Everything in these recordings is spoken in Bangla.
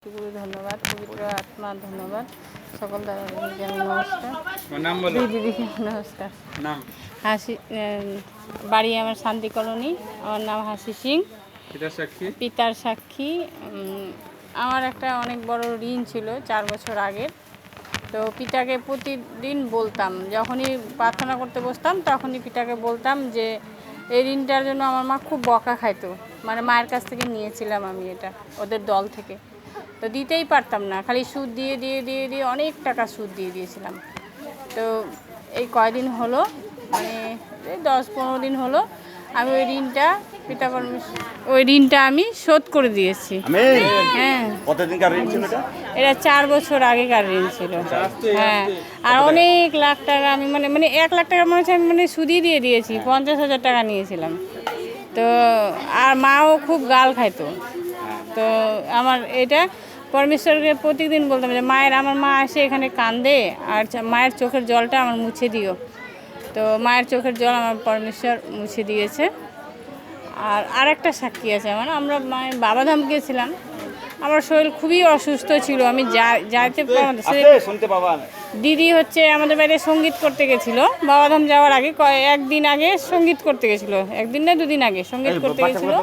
গুরু ধন্যবাদ, পবিত্র আত্মা ধন্যবাদ, সকল দাদাকে নমস্কার। নাম বলো। দিদিকে নমস্কার। নাম? হাসি, বাড়ি আমার শান্তি কলোনি। আমার নাম হাসি সিং। পিতার সাক্ষী? পিতার সাক্ষী। আমার একটা অনেক বড় ঋণ ছিল 4 বছর আগের। তো পিতাকে প্রতিদিন বলতাম, যখনই প্রার্থনা করতে বসতাম তখনই পিতাকে বলতাম যে এই ঋণটার জন্য আমার মা খুব বকা খাইতো। মানে মায়ের কাছ থেকে নিয়েছিলাম আমি এটা, ওদের দল থেকে। তো দিতেই পারতাম না, খালি সুদ দিয়ে দিয়ে দিয়ে দিয়ে অনেক টাকা সুদ দিয়ে দিয়েছিলাম। তো এই কয়দিন হলো, মানে এই 10-15 দিন হলো, আমি ওই ঋণটা আমি শোধ করে দিয়েছি। হ্যাঁ। কতদিনকার ঋণ ছিল এটা? এটা 4 বছর আগেকার ঋণ ছিল। হ্যাঁ, আর অনেক লাখ টাকা আমি মানে 1 লাখ টাকা মনে হচ্ছে আমি সুদই দিয়ে দিয়েছি। 50,000 টাকা নিয়েছিলাম। তো আর মাও খুব গাল খাইতো। তো আমার এটা পরমেশ্বরকে প্রতিদিন বলতাম যে আমার মা আসে এখানে কান্দে, আর মায়ের চোখের জলটা আমার মুছে দিও। তো মায়ের চোখের জল আমার পরমেশ্বর মুছে দিয়েছে। আর আরেকটা সাক্ষী আছে আমরা বাবাধাম গিয়েছিলাম। আমার শরীর খুবই অসুস্থ ছিল, আমি যাইতে দিদি হচ্ছে আমাদের বাড়িতে সঙ্গীত করতে গেছিলো। বাবাধাম যাওয়ার আগে একদিন আগে সঙ্গীত করতে গেছিলো, একদিন না 2 দিন আগে সঙ্গীত করতে গেছিলো।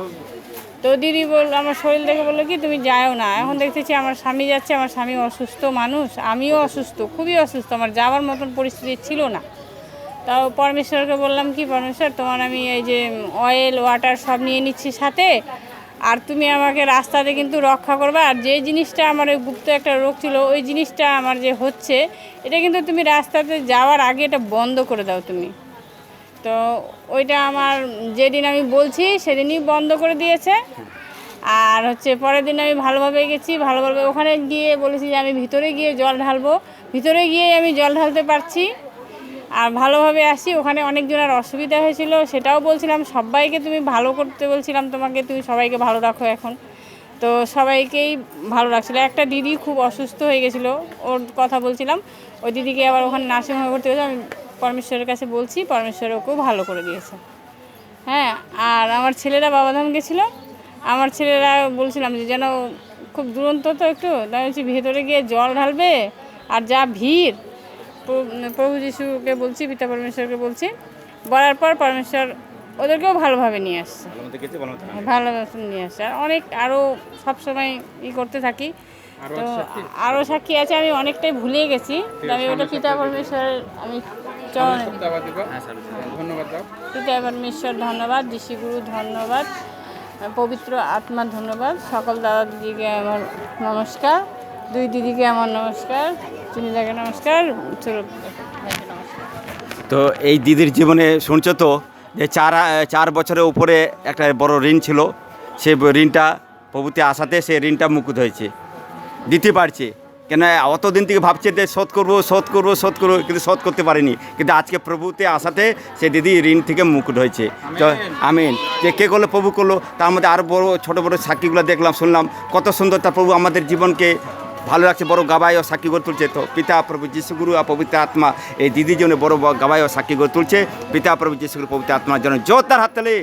তো দিদি আমার শরীর দেখে বললো কি তুমি যাও না। এখন দেখতেছি আমার স্বামী যাচ্ছে, আমার স্বামী অসুস্থ মানুষ, আমিও অসুস্থ, খুবই অসুস্থ, আমার যাওয়ার মতন পরিস্থিতি ছিল না। তাও পরমেশ্বরকে বললাম কি পরমেশ্বর, তোমার আমি এই যে অয়েল ওয়াটার সব নিয়ে নিচ্ছি সাথে, আর তুমি আমাকে রাস্তাতে কিন্তু রক্ষা করবে। আর যে জিনিসটা আমার ওই গুপ্ত একটা রোগ ছিল, ওই জিনিসটা আমার যে হচ্ছে, এটা কিন্তু তুমি রাস্তাতে যাওয়ার আগে এটা বন্ধ করে দাও তুমি। তো ওইটা আমার যেদিন আমি বলছি সেদিনই বন্ধ করে দিয়েছে। আর হচ্ছে পরের দিন আমি ভালোভাবে গেছি, ভালোভাবে ওখানে গিয়ে বলেছি যে আমি ভিতরে গিয়ে জল ঢালবো, ভিতরে গিয়ে আমি জল ঢালতে পারছি আর ভালোভাবে আসি। ওখানে অনেকজনের অসুবিধা হয়েছিল, সেটাও বলছিলাম, সবাইকে তুমি ভালো করতে বলছিলাম, তোমাকে তুমি সবাইকে ভালো রাখো এখন। তো সবাইকেই ভালো রাখছিলো। একটা দিদি খুব অসুস্থ হয়ে গেছিলো, ওর কথা বলছিলাম, ওই দিদিকে আবার ওখানে নার্সিংহোমে ভর্তি হয়েছে। আমি পরমেশ্বরের কাছে বলছি, পরমেশ্বর ওকেও ভালো করে দিয়েছে। হ্যাঁ, আর আমার ছেলেরা বাবাধাম গেছিলো, আমার ছেলেরা বলছিলাম যে যেন খুব দুরন্ত তো একটু, তাই বলছি ভেতরে গিয়ে জল ঢালবে। আর যা ভিড়, প্রভু যিশুকে বলছি, পিতা পরমেশ্বরকে বলছি, বলার পর পরমেশ্বর ওদেরকেও ভালোভাবে নিয়ে আসছে, ভালোভাবে নিয়ে আসছে। আর অনেক আরও সবসময় করতে থাকি। তো আরও সাক্ষী আছে, আমি অনেকটাই ভুলে গেছি। আমি ওটা পিতা পরমেশ্বর, আমি পিতা পরমেশ্বর ধন্যবাদ, ঋষি গুরু ধন্যবাদ, পবিত্র আত্মা ধন্যবাদ, সকল দাদা দিদিকে আমার নমস্কার, 2 দিদিকে আমার নমস্কার, চিনিদাকে নমস্কার, তো এই দিদির জীবনে শুনছো তো যে 4 বছরের উপরে একটা বড় ঋণ ছিল। সেই ঋণটা প্রভুতে আসাতে সেই ঋণটা মুকুত হয়েছে, দিতে পারছে। কেন অতদিন থেকে ভাবছে যে শোধ করবো, কিন্তু শোধ করতে পারিনি। কিন্তু আজকে প্রভুতে আসাতে সে দিদি ঋণ থেকে মুকুট হয়েছে। তো আমিন। যে কে করলো? প্রভু করলো। তার মধ্যে আরও ছোটো বড়ো সাক্ষীগুলো দেখলাম, শুনলাম, কত সুন্দর তা প্রভু আমাদের জীবনকে ভালো লাগছে, বড় গাবাই ও সাক্ষী করে তুলছে। তো পিতা প্রভু যিশু গুরু আর পবিত্র আত্মা এই দিদির জন্য বড় গাবাই ও সাক্ষী করে তুলছে। পিতা প্রভু যিশু গুরু পবিত্র আত্মার জন্য জোরদার হাততালি।